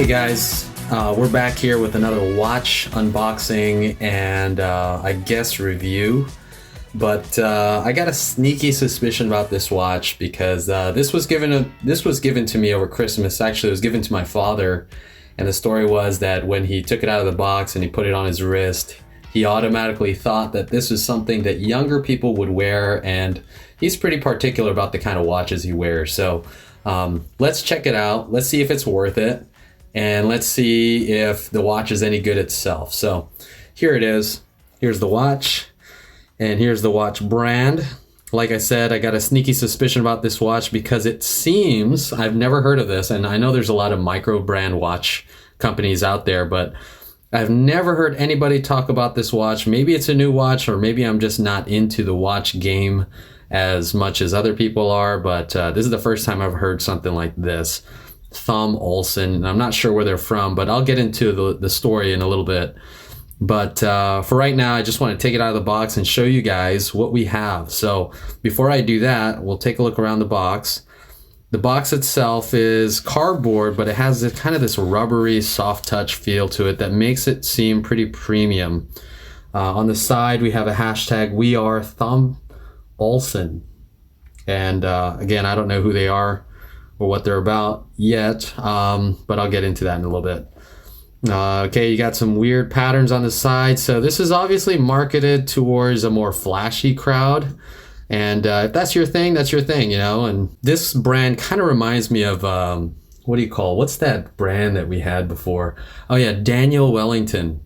Hey guys, we're back here with another watch unboxing and I guess review. But I got a sneaky suspicion about this watch because this was given to me over Christmas. Actually, it was given to my father, and the story was that when he took it out of the box and he put it on his wrist, he automatically thought that this was something that younger people would wear, and he's pretty particular about the kind of watches he wears. So let's check it out. Let's see if it's worth it. And let's see if the watch is any good itself. So here it is. Here's the watch. And here's the watch brand. Like I said, I got a sneaky suspicion about this watch because it seems, I've never heard of this, and I know there's a lot of micro brand watch companies out there, but I've never heard anybody talk about this watch. Maybe it's a new watch, or maybe I'm just not into the watch game as much as other people are, but this is the first time I've heard something like this. Thom Olson. I'm not sure where they're from, but I'll get into the story in a little bit. But for right now, I just want to take it out of the box and show you guys what we have. So before I do that, we'll take a look around the box. The box itself is cardboard, but it has this kind of this rubbery, soft touch feel to it that makes it seem pretty premium. On the side, we have a hashtag, "We are Thom Olson." And again, I don't know who they are or what they're about yet, but I'll get into that in a little bit. Okay, you got some weird patterns on the side. So this is obviously marketed towards a more flashy crowd. And if that's your thing, that's your thing, you know. And this brand kind of reminds me of, what's that brand that we had before? Oh yeah, Daniel Wellington.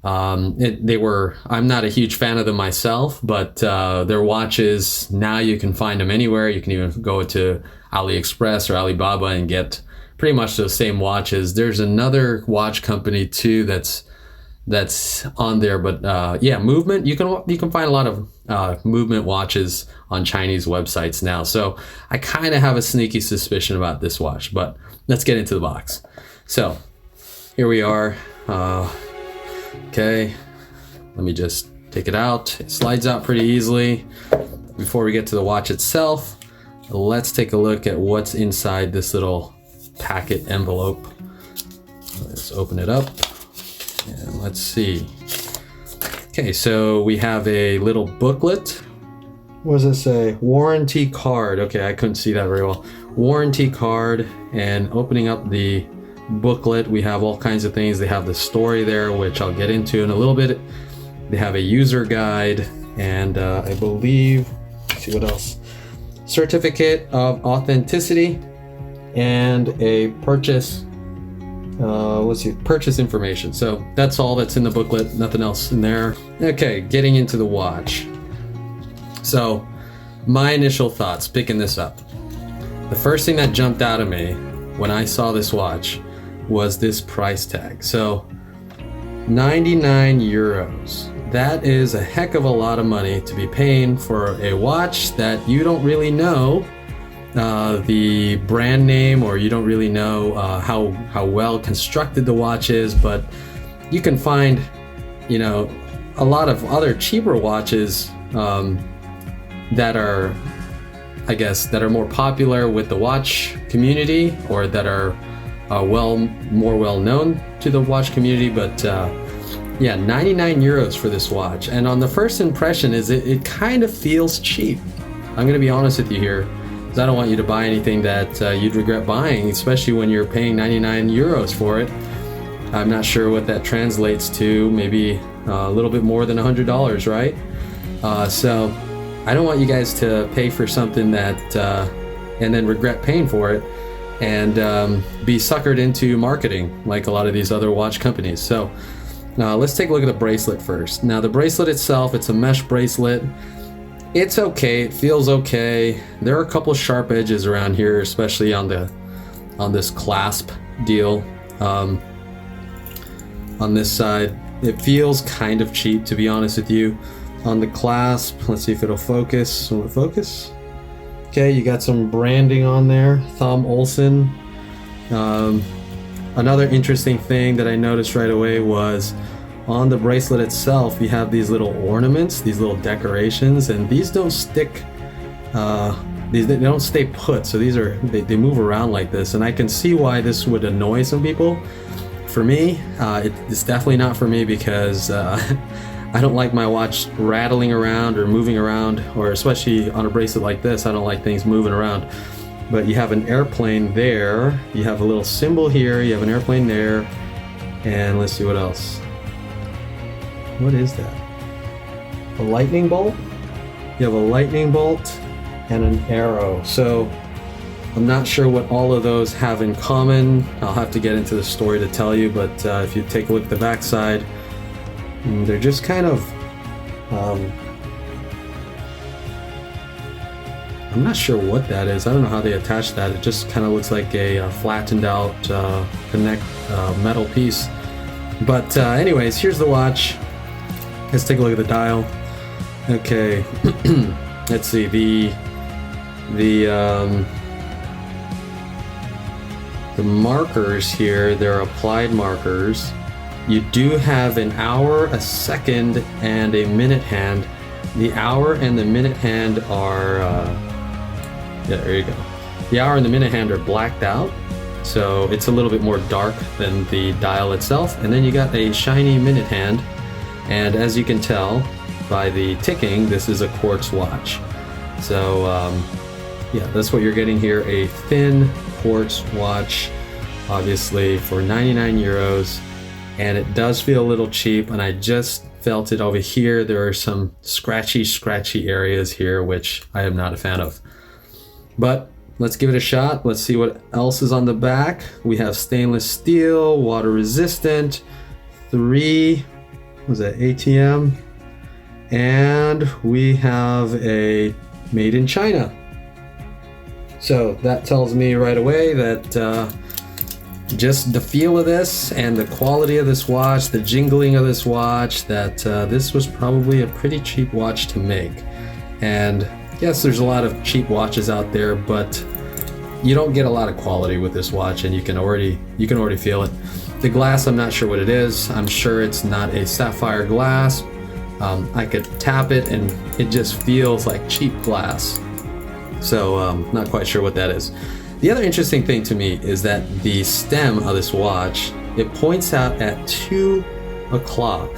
I'm not a huge fan of them myself, but their watches, now you can find them anywhere. You can even go to AliExpress or Alibaba and get pretty much those same watches. There's another watch company too that's on there, but yeah, Movement. You can find a lot of Movement watches on Chinese websites now. So I kind of have a sneaky suspicion about this watch, but let's get into the box. So here we are. Okay, let me just take it out. It slides out pretty easily. Before we get to the watch itself, let's take a look at what's inside this little packet envelope. Let's open it up and let's see. Okay, so we have a little booklet. What does it say? Warranty card. Okay, I couldn't see that very well. Warranty card. And opening up the booklet, we have all kinds of things. They have the story there, which I'll get into in a little bit. They have a user guide, and I believe, let's see what else, certificate of authenticity, and a purchase purchase information. So that's all that's in the booklet, nothing else in there. Okay, getting into the watch. So my initial thoughts picking this up, the first thing that jumped out of me when I saw this watch was this price tag. So 99 euros. That is a heck of a lot of money to be paying for a watch that you don't really know the brand name, or you don't really know how well constructed the watch is, but you can find, you know, a lot of other cheaper watches that are, I guess, that are more popular with the watch community, or that are more well known to the watch community. But yeah, 99 euros for this watch. And on the first impression is it kind of feels cheap. I'm gonna be honest with you here, because I don't want you to buy anything that you'd regret buying, especially when you're paying 99 euros for it. I'm not sure what that translates to, maybe a little bit more than $100, right? So I don't want you guys to pay for something that and then regret paying for it, and be suckered into marketing like a lot of these other watch companies. So let's take a look at the bracelet first. Now the bracelet itself, it's a mesh bracelet. It's okay, it feels okay. There are a couple sharp edges around here, especially on this clasp deal. On this side, it feels kind of cheap, to be honest with you. On the clasp, let's see if it'll focus. Will it focus? Okay, you got some branding on there, Thom Olson. Another interesting thing that I noticed right away was on the bracelet itself, you have these little ornaments, these little decorations, and these don't stick they don't stay put, so these are they move around like this, and I can see why this would annoy some people. For me, it's definitely not for me, because I don't like my watch rattling around or moving around, or especially on a bracelet like this, I don't like things moving around. But you have an airplane there, you have a little symbol here, you have an airplane there, and let's see what else. What is that? A lightning bolt? You have a lightning bolt and an arrow. So I'm not sure what all of those have in common. I'll have to get into the story to tell you, but if you take a look at the backside, they're just kind of I'm not sure what that is. I don't know how they attach that. It just kind of looks like a flattened out metal piece. But anyways, here's the watch. Let's take a look at the dial. Okay, let's see, the markers here, they're applied markers. You do have an hour, a second, and a minute hand. The hour and the minute hand are, yeah, there you go. The hour and the minute hand are blacked out, so it's a little bit more dark than the dial itself. And then you got a shiny minute hand, and as you can tell by the ticking, this is a quartz watch. So yeah, that's what you're getting here, a thin quartz watch, obviously for 99 euros. And it does feel a little cheap, and I just felt it over here. There are some scratchy areas here, which I am not a fan of. But let's give it a shot. Let's see what else is on the back. We have stainless steel, water resistant, 3, was that ATM? And we have a made in China. So that tells me right away that just the feel of this and the quality of this watch, the jingling of this watch, that this was probably a pretty cheap watch to make. And yes, there's a lot of cheap watches out there, but you don't get a lot of quality with this watch, and you can already feel it. The glass, I'm not sure what it is. I'm sure it's not a sapphire glass. I could tap it and it just feels like cheap glass. So not quite sure what that is. The other interesting thing to me is that the stem of this watch, it points out at 2 o'clock.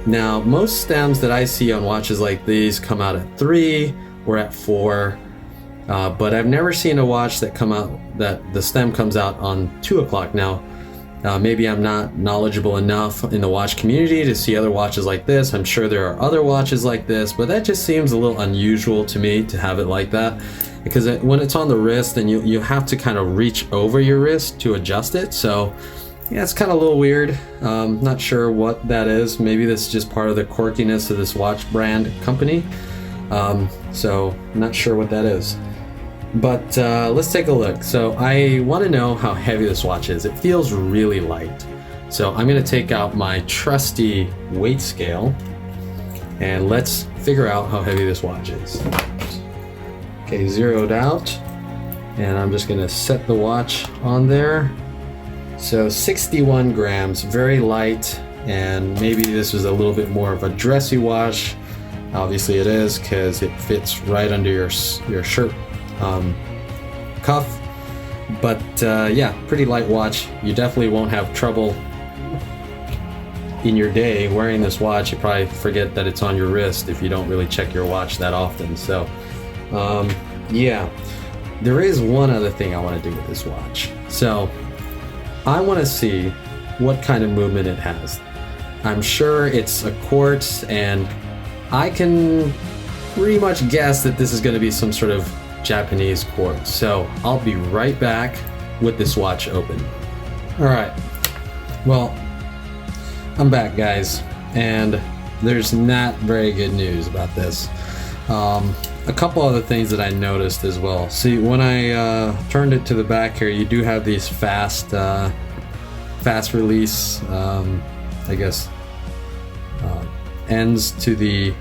Now, most stems that I see on watches like these come out at 3 or at 4, but I've never seen a watch that the stem comes out on 2 o'clock. Now, maybe I'm not knowledgeable enough in the watch community to see other watches like this. I'm sure there are other watches like this, but that just seems a little unusual to me to have it like that. Because when it's on the wrist, then you have to kind of reach over your wrist to adjust it. So yeah, it's kind of a little weird. Not sure what that is. Maybe this is just part of the quirkiness of this watch brand company. So not sure what that is. But let's take a look. So I want to know how heavy this watch is. It feels really light. So I'm going to take out my trusty weight scale and let's figure out how heavy this watch is. Okay, zeroed out, and I'm just going to set the watch on there. So 61 grams, very light, and maybe this was a little bit more of a dressy watch. Obviously it is, because it fits right under your shirt cuff. But yeah, pretty light watch. You definitely won't have trouble in your day wearing this watch. You probably forget that it's on your wrist if you don't really check your watch that often. So yeah, there is one other thing I want to do with this watch. So I want to see what kind of movement it has. I'm sure it's a quartz, and I can pretty much guess that this is going to be some sort of Japanese quartz. So I'll be right back with this watch open. All right, well, I'm back, guys, and there's not very good news about this. A couple other things that I noticed as well. See, when I turned it to the back here, you do have these fast release, I guess, ends to the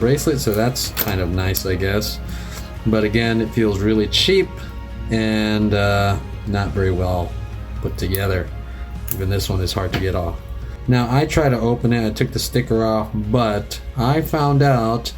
bracelet, so that's kind of nice, I guess. But again, it feels really cheap and not very well put together. Even this one is hard to get off. Now, I tried to open it, I took the sticker off, but I found out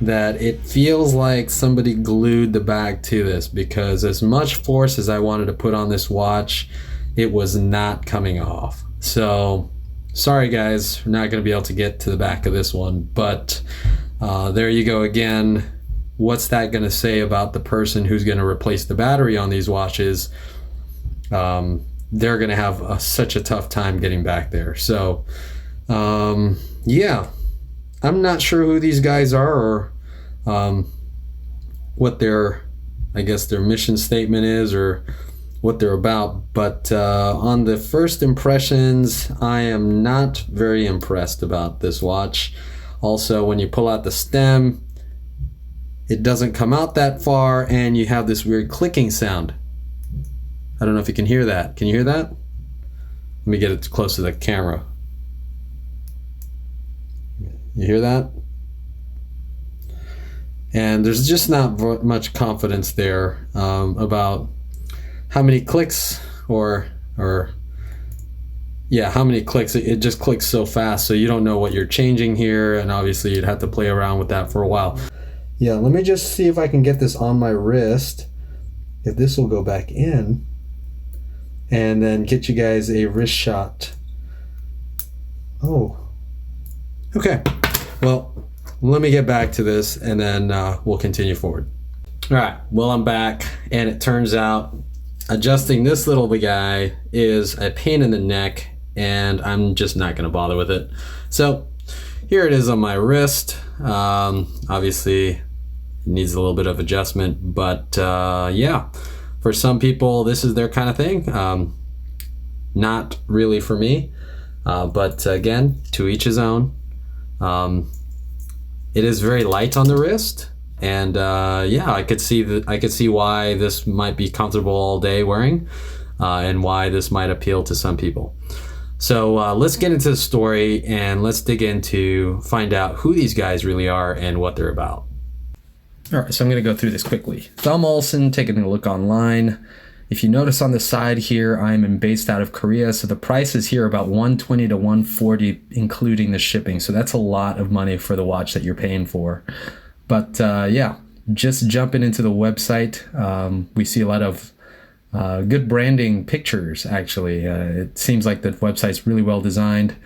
that it feels like somebody glued the bag to this, because as much force as I wanted to put on this watch, it was not coming off. So sorry guys, we're not going to be able to get to the back of this one, but there you go again. What's that going to say about the person who's going to replace the battery on these watches? They're going to have such a tough time getting back there. So yeah, I'm not sure who these guys are, or what their, I guess their mission statement is, or what they're about, but on the first impressions, I am not very impressed about this watch. Also, when you pull out the stem, it doesn't come out that far, and you have this weird clicking sound. I don't know if you can hear that. Can you hear that? Let me get it close to the camera. You hear that? And there's just not much confidence there about how many clicks, or yeah, how many clicks. It just clicks so fast, so you don't know what you're changing here, and obviously you'd have to play around with that for a while. Yeah, let me just see if I can get this on my wrist, if this will go back in, and then get you guys a wrist shot. Oh, okay. Well, let me get back to this, and then we'll continue forward. All right, well, I'm back, and it turns out adjusting this little guy is a pain in the neck, and I'm just not going to bother with it. So here it is on my wrist. Obviously, it needs a little bit of adjustment, but yeah, for some people, this is their kind of thing. Not really for me, but again, to each his own. It is very light on the wrist, and yeah, I could see why this might be comfortable all day wearing, and why this might appeal to some people. So let's get into the story, and let's dig into find out who these guys really are and what they're about. All right, so I'm going to go through this quickly. Thom Olson, taking a look online. If you notice on the side here, I'm based out of Korea, so the prices here are about $120 to $140, including the shipping. So that's a lot of money for the watch that you're paying for. But yeah, just jumping into the website, we see a lot of good branding pictures, actually. It seems like the website's really well designed,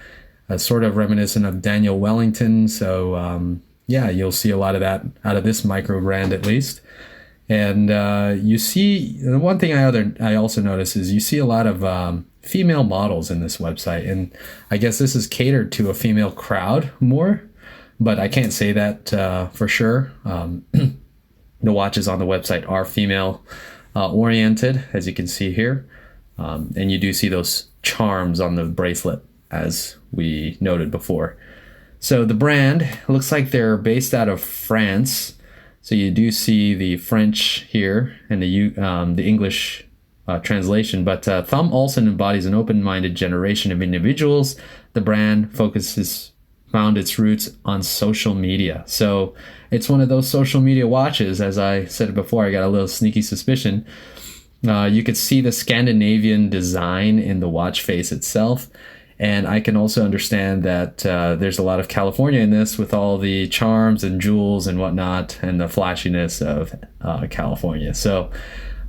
sort of reminiscent of Daniel Wellington. So yeah, you'll see a lot of that out of this micro brand at least. And you see, the one thing I also notice is you see a lot of female models in this website, and I guess this is catered to a female crowd more, but I can't say that for sure. The watches on the website are female oriented, as you can see here, and you do see those charms on the bracelet, as we noted before. So the brand looks like they're based out of France. So you do see the French here and the English translation, but Thom Olson embodies an open-minded generation of individuals. The brand found its roots on social media. So it's one of those social media watches. As I said before, I got a little sneaky suspicion. You could see the Scandinavian design in the watch face itself. And I can also understand that there's a lot of California in this, with all the charms and jewels and whatnot, and the flashiness of California. So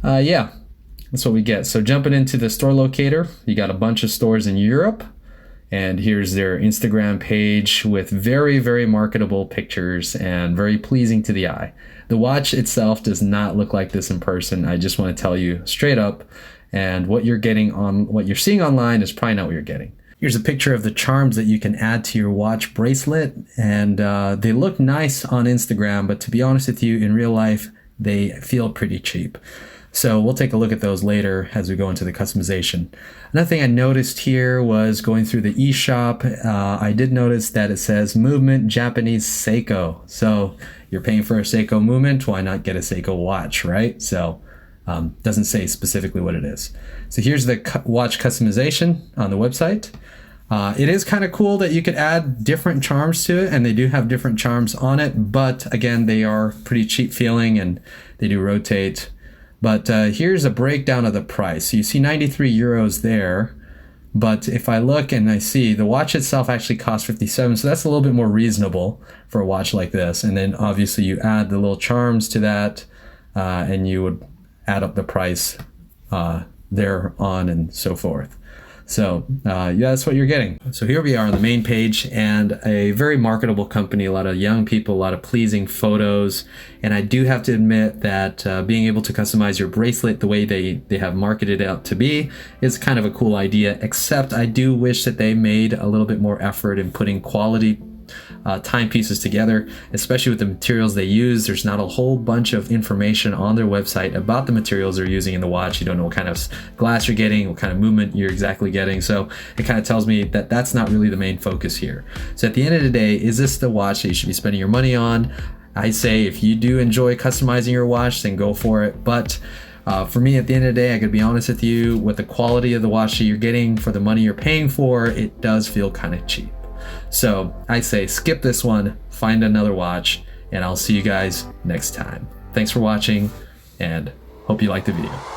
yeah, that's what we get. So jumping into the store locator, you got a bunch of stores in Europe. And here's their Instagram page with very, very marketable pictures and very pleasing to the eye. The watch itself does not look like this in person. I just want to tell you straight up. And what you're seeing online is probably not what you're getting. Here's a picture of the charms that you can add to your watch bracelet, and they look nice on Instagram, but to be honest with you, in real life, they feel pretty cheap. So we'll take a look at those later as we go into the customization. Another thing I noticed here was going through the eShop, I did notice that it says Movement Japanese Seiko. So you're paying for a Seiko movement, why not get a Seiko watch, right? So doesn't say specifically what it is. So here's the watch customization on the website. It is kind of cool that you could add different charms to it, and they do have different charms on it, but again, they are pretty cheap feeling and they do rotate. But here's a breakdown of the price. So you see 93 euros there, But if I look and I see the watch itself actually costs 57, so that's a little bit more reasonable for a watch like this. And then obviously you add the little charms to that, and you would add up the price there on and so forth. So yeah, that's what you're getting. So here we are on the main page, and a very marketable company, a lot of young people, a lot of pleasing photos. And I do have to admit that being able to customize your bracelet the way they have marketed it out to be is kind of a cool idea, except I do wish that they made a little bit more effort in putting quality timepieces together, especially with the materials they use. There's not a whole bunch of information on their website about the materials they're using in the watch. You don't know what kind of glass you're getting, what kind of movement you're exactly getting. So it kind of tells me that that's not really the main focus here. So at the end of the day, is this the watch that you should be spending your money on? I say if you do enjoy customizing your watch, then go for it. But for me, at the end of the day, I gotta be honest with you, with the quality of the watch that you're getting for the money you're paying for, it does feel kind of cheap. So I say skip this one, find another watch, and I'll see you guys next time. Thanks for watching, and hope you liked the video.